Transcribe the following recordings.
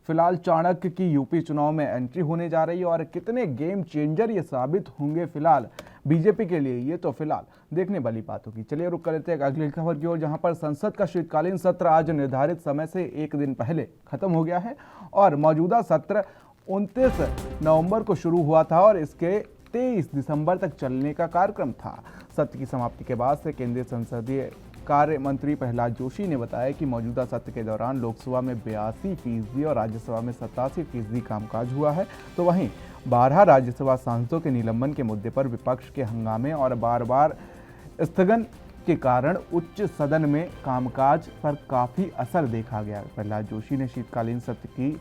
फिलहाल चाणक्य की यूपी चुनाव में एंट्री होने जा रही है और कितने गेम चेंजर ये साबित होंगे फिलहाल बीजेपी के लिए, ये तो फिलहाल देखने वाली बात होगी। चलिए रुक कर लेते हैं अगली खबर की ओर, जहां पर संसद का शीतकालीन सत्र आज निर्धारित समय से एक दिन पहले खत्म हो गया है और मौजूदा सत्र 29 नवंबर को शुरू हुआ था और इसके 23 दिसंबर तक चलने का कार्यक्रम था। सत्र की समाप्ति के बाद से केंद्रीय संसदीय कार्य मंत्री प्रहलाद जोशी ने बताया कि मौजूदा सत्र के दौरान लोकसभा में 82% और राज्यसभा में 87% कामकाज हुआ है, तो वहीं 12 राज्यसभा सांसदों के निलंबन के मुद्दे पर विपक्ष के हंगामे और बार बार स्थगन के कारण उच्च सदन में कामकाज पर काफी असर देखा गया। प्रहलाद जोशी ने शीतकालीन सत्र की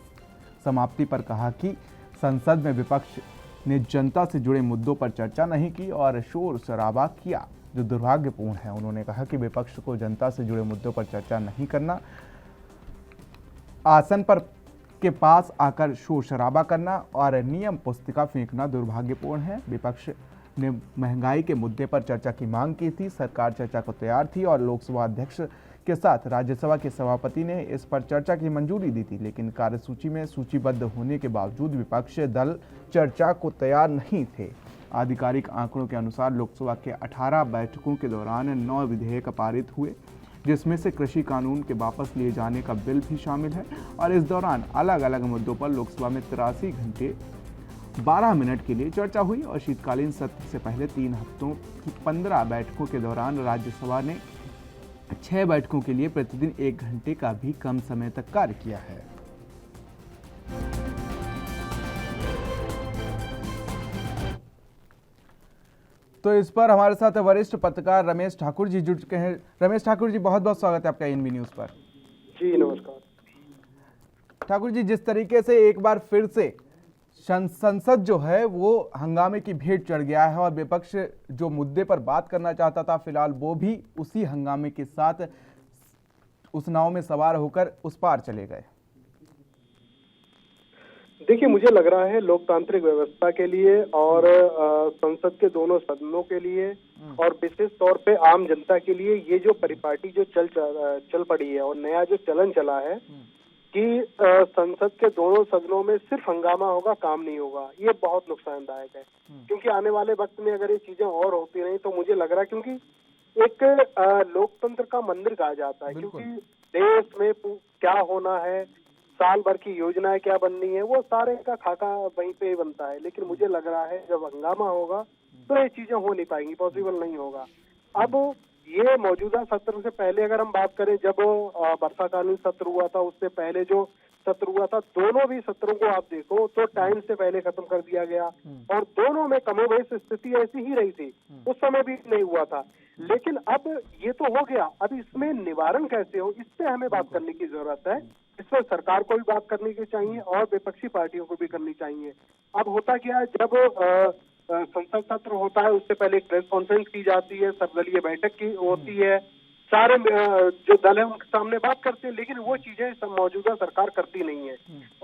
समाप्ति पर कहा कि संसद में विपक्ष ने जनता से जुड़े मुद्दों पर चर्चा नहीं की और शोर शराबा किया, जो दुर्भाग्यपूर्ण है। उन्होंने कहा कि विपक्ष को जनता से जुड़े मुद्दों पर चर्चा नहीं करना, आसन पर के पास आकर शोर शराबा करना और नियम पुस्तिका फेंकना दुर्भाग्यपूर्ण है। विपक्ष ने महंगाई के मुद्दे पर चर्चा की मांग की थी, सरकार चर्चा को तैयार थी और लोकसभा अध्यक्ष के साथ राज्यसभा के सभापति ने इस पर चर्चा की मंजूरी दी थी, लेकिन कार्यसूची में सूचीबद्ध होने के बावजूद विपक्ष दल चर्चा को तैयार नहीं थे। आधिकारिक आंकड़ों के अनुसार लोकसभा के 18 बैठकों के दौरान 9 विधेयक पारित हुए, जिसमें से कृषि कानून के वापस लिए जाने का बिल भी शामिल है और इस दौरान अलग अलग मुद्दों पर लोकसभा में 83 घंटे 12 मिनट के लिए चर्चा हुई और शीतकालीन सत्र से पहले 3 हफ्तों की 15 बैठकों के दौरान राज्यसभा ने 6 बैठकों के लिए प्रतिदिन 1 घंटे का भी कम समय तक कार्य किया है। तो इस पर हमारे साथ वरिष्ठ पत्रकार रमेश ठाकुर जी जुड़ चुके हैं। रमेश ठाकुर जी, बहुत बहुत स्वागत है आपका एनबी न्यूज पर। जी नमस्कार। ठाकुर जी, जिस तरीके से एक बार फिर से संसद जो है वो हंगामे की भेंट चढ़ गया है और विपक्ष जो मुद्दे पर बात करना चाहता था फिलहाल वो भी उसी हंगामे के साथ उस नाव में सवार होकर उस पार चले गए। देखिए, मुझे लग रहा है लोकतांत्रिक व्यवस्था के लिए और संसद के दोनों सदनों के लिए और विशेष तौर पे आम जनता के लिए ये जो परिपाटी जो चल पड़ी है और नया जो चलन चला है कि संसद के दोनों सदनों में सिर्फ हंगामा होगा, काम नहीं होगा, ये बहुत नुकसानदायक है। क्योंकि आने वाले वक्त में अगर ये चीजें और होती रही तो मुझे लग रहा है, क्योंकि एक लोकतंत्र का मंदिर कहा जाता है, क्योंकि देश में क्या होना है, साल भर की योजनाएं क्या बननी है, वो सारे का खाका वहीं पे बनता है। लेकिन मुझे लग रहा है जब हंगामा होगा तो ये चीजें हो नहीं पाएंगी, पॉसिबल नहीं होगा। अब ये मौजूदा सत्र से पहले अगर हम बात करें, जब वर्षाकालीन सत्र हुआ था उससे पहले जो सत्र हुआ था, दोनों भी सत्रों को आप देखो तो टाइम से पहले खत्म कर दिया गया और दोनों में कमोबेश स्थिति ऐसी ही रही थी, उस समय भी नहीं हुआ था। लेकिन अब ये तो हो गया, अब इसमें निवारण कैसे हो, इस पे हमें बात करने की जरूरत है। इसमें सरकार को भी बात करनी की चाहिए और विपक्षी पार्टियों को भी करनी चाहिए। अब होता क्या है, जब संसद सत्र होता है उससे पहले एक प्रेस कॉन्फ्रेंस की जाती है, सर्वदलीय बैठक की होती है, सारे जो दल है उनके सामने बात करते हैं, लेकिन वो चीजें मौजूदा सरकार करती नहीं है।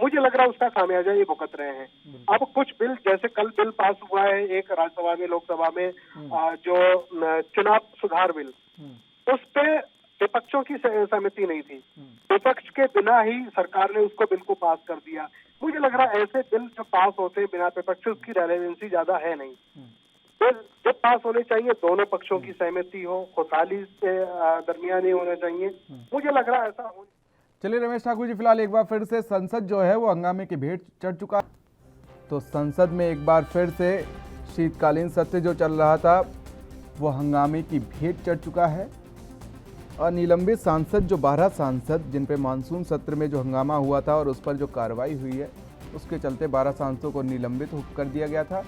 मुझे लग रहा है उसका खामियाजा ये भुगत रहे हैं। अब कुछ बिल, जैसे कल बिल पास हुआ है एक राज्यसभा में, लोकसभा में जो चुनाव सुधार बिल, उस पे विपक्षों की सहमति नहीं थी, विपक्ष के बिना ही सरकार ने उसको बिल को पास कर दिया। मुझे लग रहा है ऐसे बिल जो पास होते हैं बिना विपक्ष, उसकी रेलेवेंसी ज्यादा है नहीं। जब पास होने चाहिए दोनों पक्षों की सहमति हो, खुशहाली से दरमियान ही होना चाहिए। मुझे लग रहा है ऐसा हो। चलिए रमेश ठाकुर जी, फिलहाल एक बार फिर से संसद जो है वो हंगामे की भेंट चढ़ चुका। तो संसद में एक बार फिर से शीतकालीन सत्र जो चल रहा था वो हंगामे की भेंट चढ़ चुका है और निलंबित सांसद जो 12 सांसद जिन पे मानसून सत्र में जो हंगामा हुआ था और उस पर जो कार्रवाई हुई है उसके चलते 12 सांसदों को निलंबित कर दिया गया था।